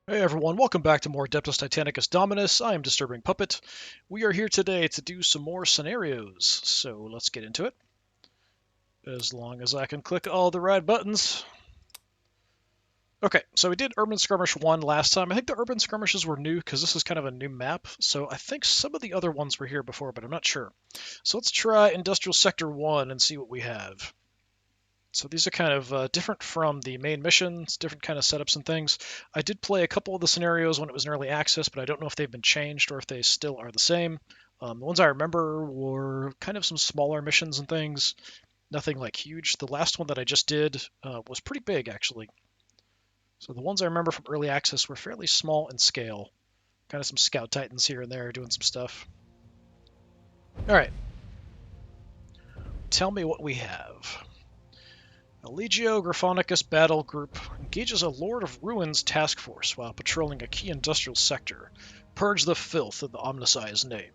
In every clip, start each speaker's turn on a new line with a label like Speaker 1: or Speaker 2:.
Speaker 1: Hey everyone, welcome back to more Adeptus Titanicus Dominus. I am Disturbing Puppet. We are here today to do some more scenarios, so let's get into it. As long as I can click all the right buttons. Okay, so we did Urban Skirmish 1 last time. I think the Urban Skirmishes were new because this is kind of a new map, so I think some of the other ones were here before, but I'm not sure. So let's try Industrial Sector 1 and see what we have. So these are kind of different from the main missions, different kind of setups and things. I did play a couple of the scenarios when it was in early access, but I don't know if they've been changed or if they still are the same. The ones I remember were kind of some smaller missions and things, nothing like huge. The last one that I just did was pretty big, actually. So the ones I remember from early access were fairly small in scale. Kind of some Scout Titans here and there doing some stuff. All right. Tell me what we have. A Legio Graphonicus battle group engages a Lord of Ruins task force while patrolling a key industrial sector. Purge the filth in the Omnisci's name.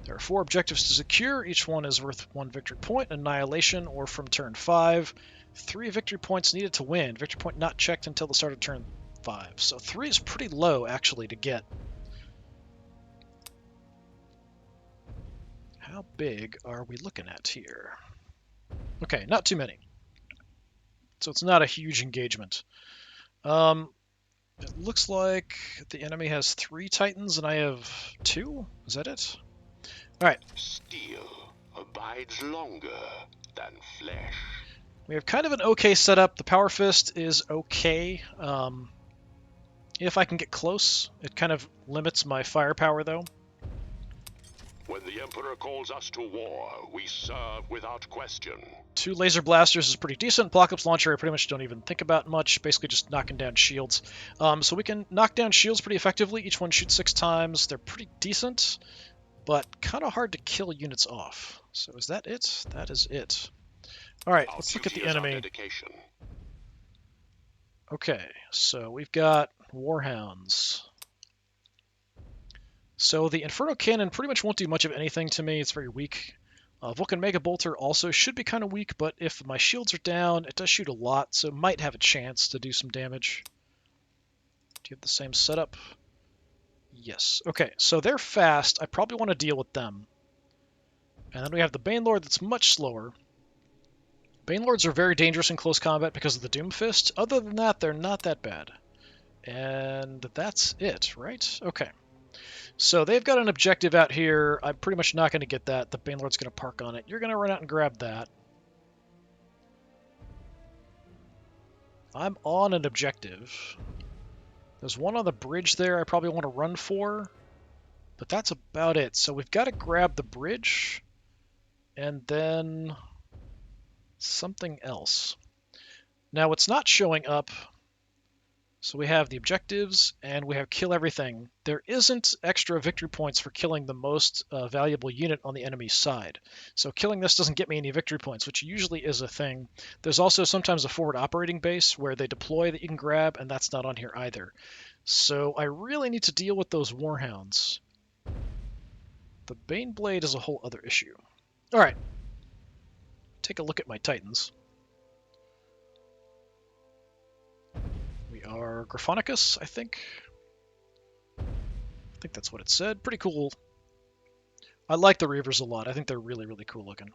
Speaker 1: There are 4 objectives to secure. Each one is worth 1 victory point, annihilation, or from turn 5. 3 victory points needed to win. Victory point not checked until the start of turn 5. So 3 is pretty low, actually, to get. How big are we looking at here? Okay, not too many. So it's not a huge engagement. It looks like the enemy has 3 Titans and I have 2? Is that it? Alright.
Speaker 2: Steel abides longer than flesh.
Speaker 1: We have kind of an okay setup. The Power Fist is okay. If I can get close, it kind of limits my firepower though.
Speaker 2: When the Emperor calls us to war, we serve without question.
Speaker 1: 2 laser blasters is pretty decent. Block-ups launcher I pretty much don't even think about much, basically just knocking down shields. So we can knock down shields pretty effectively. Each one shoots 6 times. They're pretty decent, but kind of hard to kill units off. So is that it? That is it. Alright, let's look at the enemy. Okay, so we've got Warhounds. So the Inferno Cannon pretty much won't do much of anything to me. It's very weak. Vulcan Mega Bolter also should be kind of weak, but if my shields are down, it does shoot a lot, so it might have a chance to do some damage. Do you have the same setup? Yes. Okay, so they're fast. I probably want to deal with them. And then we have the Banelord that's much slower. Banelords are very dangerous in close combat because of the Doom Fist. Other than that, they're not that bad. And that's it, right? Okay. So they've got an objective out here. I'm pretty much not going to get that. The Banelord's going to park on it. You're going to run out and grab that. I'm on an objective. There's one on the bridge there I probably want to run for. But that's about it. So we've got to grab the bridge. And then something else. Now it's not showing up. So we have the objectives, and we have kill everything. There isn't extra victory points for killing the most valuable unit on the enemy's side. So killing this doesn't get me any victory points, which usually is a thing. There's also sometimes a forward operating base where they deploy that you can grab, and that's not on here either. So I really need to deal with those Warhounds. The Baneblade is a whole other issue. Alright. Take a look at my Titans. We are Graphonicus, I think. I think that's what it said. Pretty cool. I like the Reavers a lot. I think they're really, really cool looking.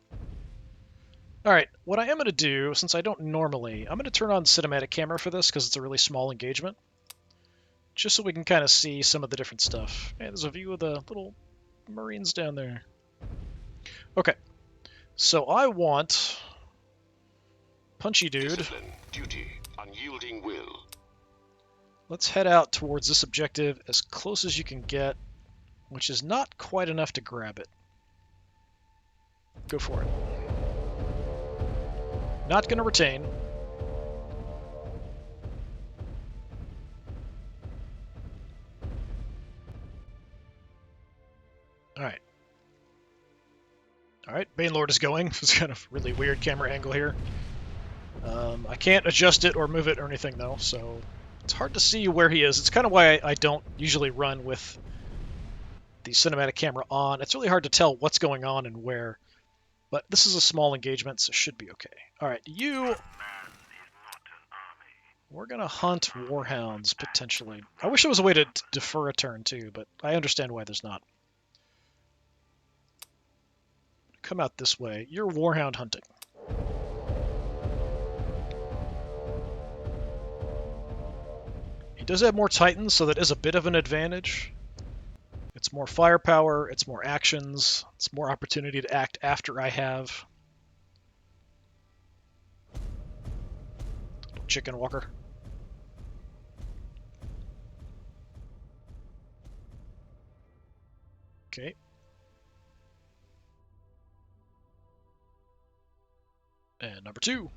Speaker 1: Alright, what I am going to do, since I don't normally, I'm going to turn on cinematic camera for this because it's a really small engagement. Just so we can kind of see some of the different stuff. Hey, there's a view of the little Marines down there. Okay, so I want Punchy Dude.
Speaker 2: Discipline, duty, unyielding will.
Speaker 1: Let's head out towards this objective as close as you can get, which is not quite enough to grab it. Go for it. Not going to retain. Alright. Alright, Banelord is going. It's kind of really weird camera angle here. I can't adjust it or move it or anything though, so it's hard to see where he is. It's kind of why I don't usually run with the cinematic camera on. It's really hard to tell what's going on and where. But this is a small engagement, so it should be okay. Alright, you We're going to hunt warhounds, potentially. I wish there was a way to defer a turn, too, but I understand why there's not. Come out this way. You're warhound hunting. He does have more titans, so that is a bit of an advantage. It's more firepower, it's more actions, it's more opportunity to act after I have. Chicken walker. Okay. And number 2.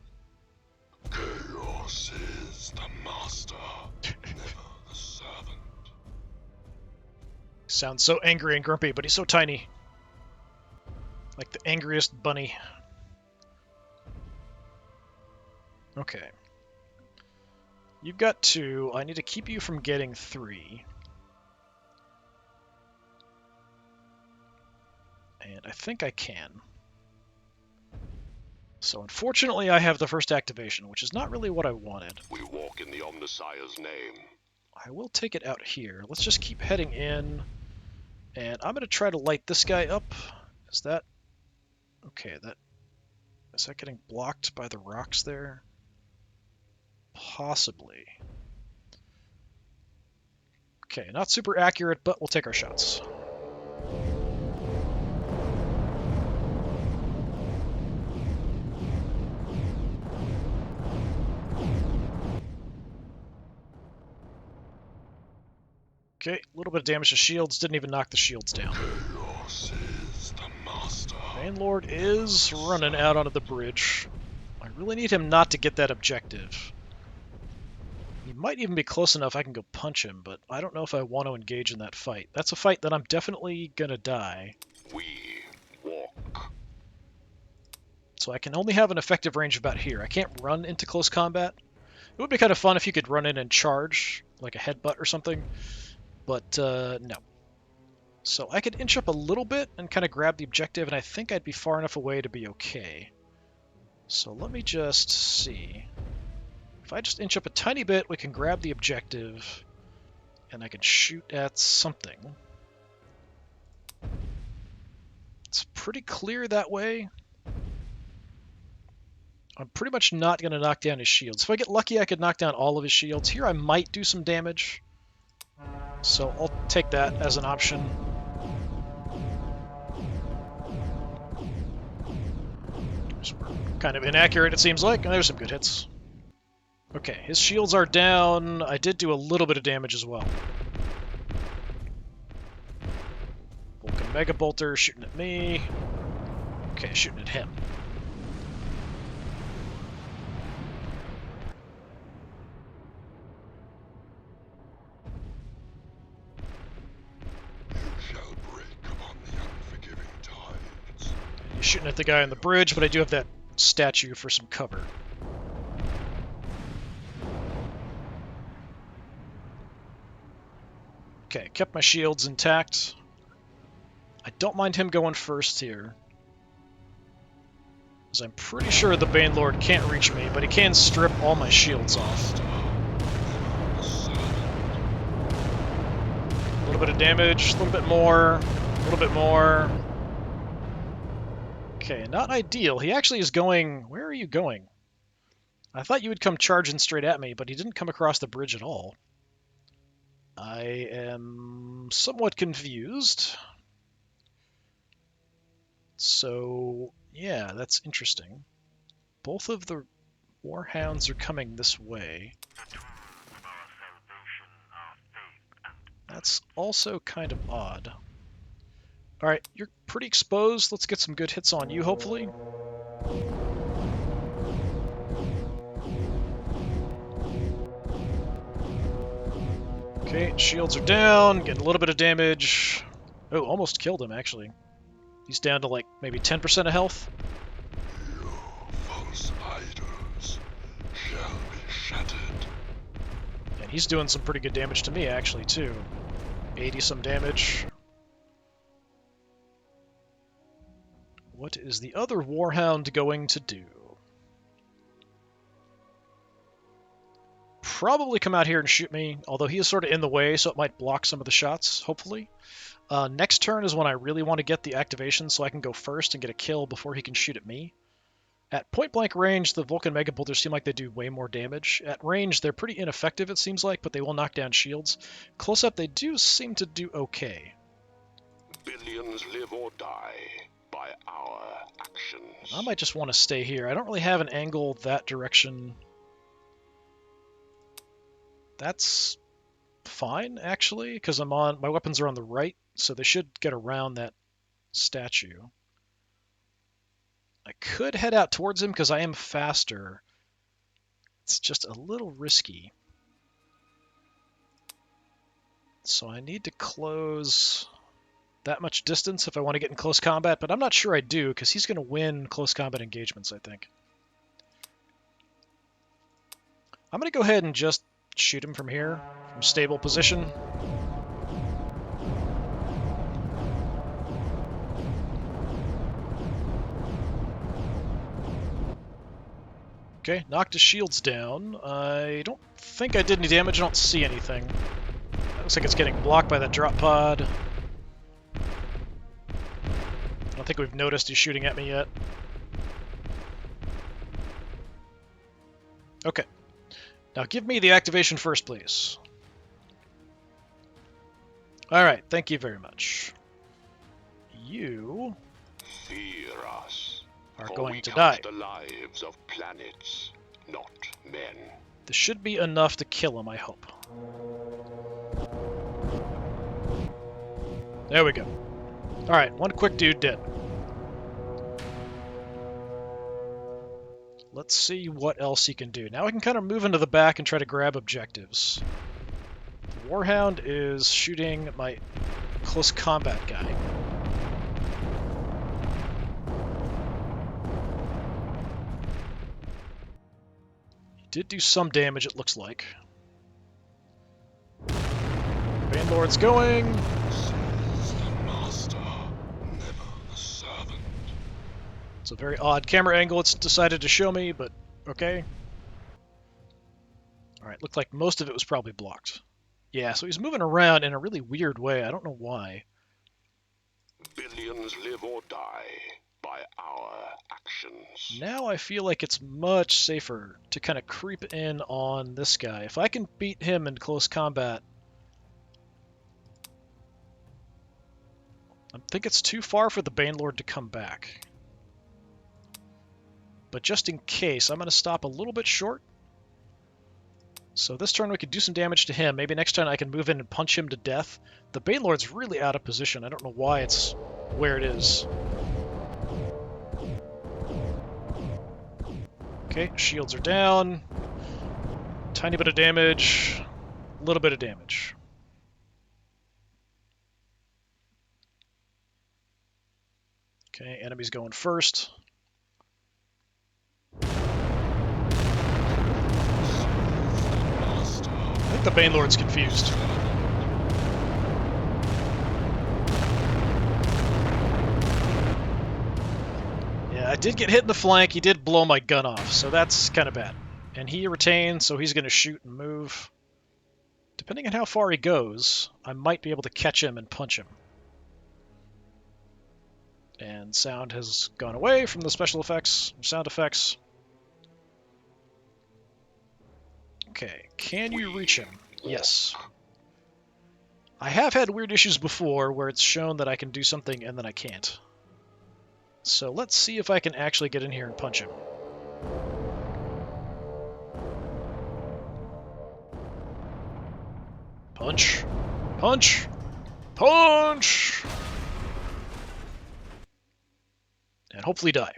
Speaker 2: Chaos is the master, never the servant.
Speaker 1: Sounds so angry and grumpy, but he's so tiny. Like the angriest bunny. Okay. You've got 2. I need to keep you from getting 3. And I think I can. So unfortunately I have the first activation, which is not really what I wanted.
Speaker 2: We walk in the Omnissiah's name.
Speaker 1: I will take it out here. Let's just keep heading in. And I'm going to try to light this guy up. Is that... Okay, is that getting blocked by the rocks there? Possibly. Okay, not super accurate, but we'll take our shots. Okay, a little bit of damage to shields. Didn't even knock the shields down.
Speaker 2: Chaos is the master.
Speaker 1: Mainlord is running out onto the bridge. I really need him not to get that objective. He might even be close enough I can go punch him, but I don't know if I want to engage in that fight. That's a fight that I'm definitely gonna die.
Speaker 2: We walk.
Speaker 1: So I can only have an effective range about here. I can't run into close combat. It would be kind of fun if you could run in and charge, like a headbutt or something, but no. So I could inch up a little bit and kind of grab the objective, and I think I'd be far enough away to be okay. So let me just see. If I just inch up a tiny bit, we can grab the objective, and I can shoot at something. It's pretty clear that way. I'm pretty much not going to knock down his shields. If I get lucky, I could knock down all of his shields. Here I might do some damage, so I'll take that as an option. So we're kind of inaccurate, it seems like, and there's some good hits. Okay, his shields are down. I did do a little bit of damage as well. Vulcan Mega Bolter shooting at me. Okay, shooting at him. He's shooting at the guy on the bridge, but I do have that statue for some cover. Okay, kept my shields intact. I don't mind him going first here, because I'm pretty sure the Banelord can't reach me, but he can strip all my shields off. A little bit of damage, a little bit more, a little bit more. Okay, not ideal. He actually is going... Where are you going? I thought you would come charging straight at me, but he didn't come across the bridge at all. I am somewhat confused. So, yeah, that's interesting. Both of the warhounds are coming this way. That's also kind of odd. Alright, you're pretty exposed. Let's get some good hits on you, hopefully. Okay, shields are down, getting a little bit of damage. Oh, almost killed him, actually. He's down to, like, maybe 10% of health.
Speaker 2: Your false idols shall be shattered.
Speaker 1: And he's doing some pretty good damage to me, actually, too. 80-some damage. What is the other warhound going to do? probably come out here and shoot me, although he is sort of in the way, so it might block some of the shots, hopefully. Next turn is when I really want to get the activation so I can go first and get a kill before he can shoot at me. At point-blank range, the Vulcan Mega Bolters seem like they do way more damage. At range, they're pretty ineffective, it seems like, but they will knock down shields. Close-up, they do seem to do okay.
Speaker 2: Billions live or die by our actions.
Speaker 1: I might just want to stay here. I don't really have an angle that direction. That's fine, actually, because my weapons are on the right, so they should get around that statue. I could head out towards him because I am faster. It's just a little risky. So I need to close that much distance if I want to get in close combat, but I'm not sure I do because he's going to win close combat engagements, I think. I'm going to go ahead and just shoot him from here, from stable position. Okay, knocked his shields down. I don't think I did any damage. I don't see anything. That looks like it's getting blocked by that drop pod. I don't think we've noticed he's shooting at me yet. Okay. Now give me the activation first, please. Alright, thank you very much. You
Speaker 2: Fear us.
Speaker 1: are
Speaker 2: For
Speaker 1: going
Speaker 2: we
Speaker 1: to die.
Speaker 2: count the lives of planets, not men.
Speaker 1: This should be enough to kill him, I hope. There we go. Alright, one quick dude dead. Let's see what else he can do. Now I can kind of move into the back and try to grab objectives. The Warhound is shooting my close combat guy. He did do some damage, it looks like. Banelord's going. It's a very odd camera angle it's decided to show me, but okay. Alright, looked like most of it was probably blocked. Yeah, so he's moving around in a really weird way. I don't know why.
Speaker 2: Billions live or die by our actions.
Speaker 1: Now I feel like it's much safer to kind of creep in on this guy. If I can beat him in close combat, I think it's too far for the Banelord to come back. But just in case, I'm going to stop a little bit short. So this turn we could do some damage to him. Maybe next turn I can move in and punch him to death. The Banelord's really out of position. I don't know why it's where it is. Okay, shields are down. Tiny bit of damage. A little bit of damage. Okay, enemy's going first. I think the Banelord's confused. Yeah, I did get hit in the flank. He did blow my gun off, so that's kind of bad. And he retains, so he's going to shoot and move. Depending on how far he goes, I might be able to catch him and punch him. And sound has gone away from the special effects, sound effects. Okay, can you reach him? Yes. I have had weird issues before where it's shown that I can do something and then I can't. So let's see if I can actually get in here and punch him. Punch. Punch. Punch! And hopefully die.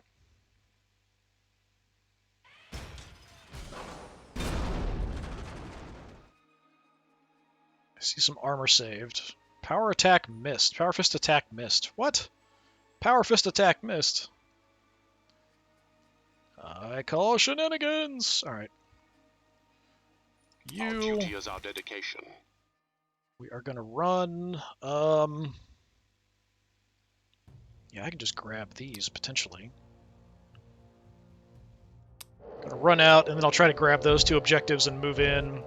Speaker 1: I see some armor saved. Power attack missed. Power fist attack missed. What? Power fist attack missed. I call shenanigans. Alright.
Speaker 2: Our duty is our dedication.
Speaker 1: We are gonna run. Yeah, I can just grab these, potentially. I'm gonna run out, and then I'll try to grab those 2 objectives and move in.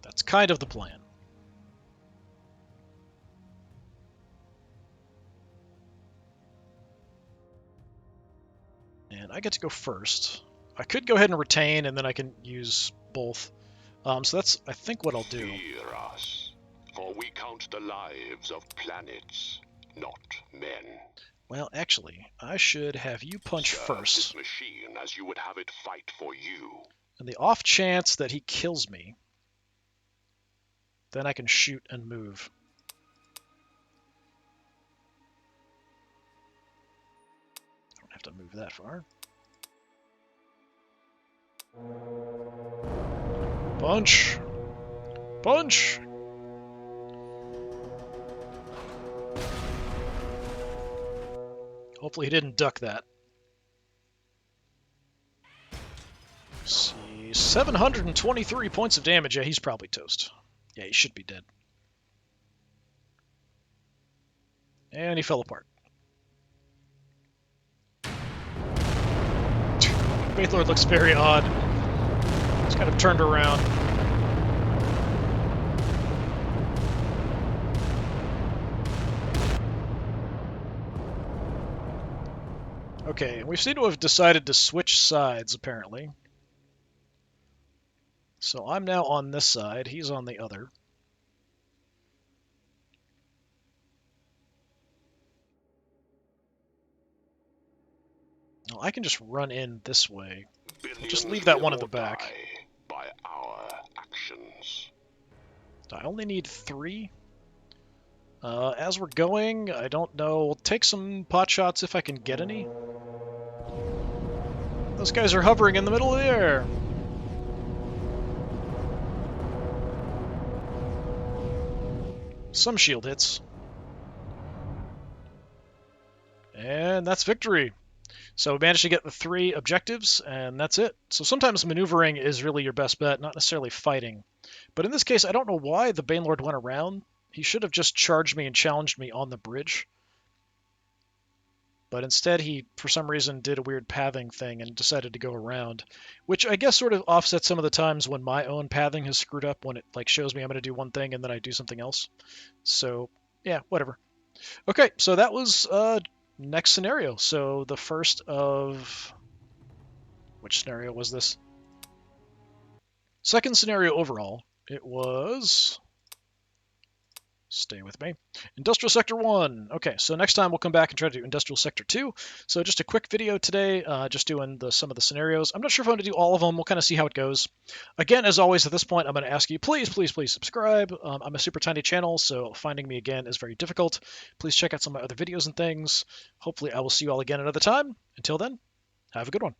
Speaker 1: That's kind of the plan. And I get to go first. I could go ahead and retain, and then I can use both. So that's, I think, what I'll do.
Speaker 2: Fear us, for we count the lives of planets, not men.
Speaker 1: Well, actually, I should have you punch
Speaker 2: Serve
Speaker 1: first.
Speaker 2: this machine as you would have it fight for you.
Speaker 1: And the off chance that he kills me, then I can shoot and move. I don't have to move that far. Punch! Punch! Hopefully he didn't duck that. Let's see, 723 points of damage. Yeah, he's probably toast. Yeah, he should be dead. And he fell apart. Banelord looks very odd. He's kind of turned around. Okay, we seem to have decided to switch sides, apparently. So I'm now on this side, he's on the other. Well, I can just run in this way. Just leave that one in the back.
Speaker 2: By our actions.
Speaker 1: I only need 3. As we're going, I don't know. We'll take some pot shots if I can get any. Those guys are hovering in the middle of the air. Some shield hits. And that's victory. So we managed to get the 3 objectives, and that's it. So sometimes maneuvering is really your best bet, not necessarily fighting. But in this case, I don't know why the Banelord went around. He should have just charged me and challenged me on the bridge. But instead he, for some reason, did a weird pathing thing and decided to go around, which I guess sort of offsets some of the times when my own pathing has screwed up, when it like shows me I'm going to do one thing and then I do something else. So, yeah, whatever. Okay, so that was next scenario. So the first of... Which scenario was this? Second scenario overall. It was... Stay with me. Industrial Sector 1. Okay, so next time we'll come back and try to do Industrial Sector 2. So just a quick video today, just doing some of the scenarios. I'm not sure if I'm going to do all of them. We'll kind of see how it goes. Again, as always, at this point, I'm going to ask you, please, please, please subscribe. I'm a super tiny channel, so finding me again is very difficult. Please check out some of my other videos and things. Hopefully I will see you all again another time. Until then, have a good one.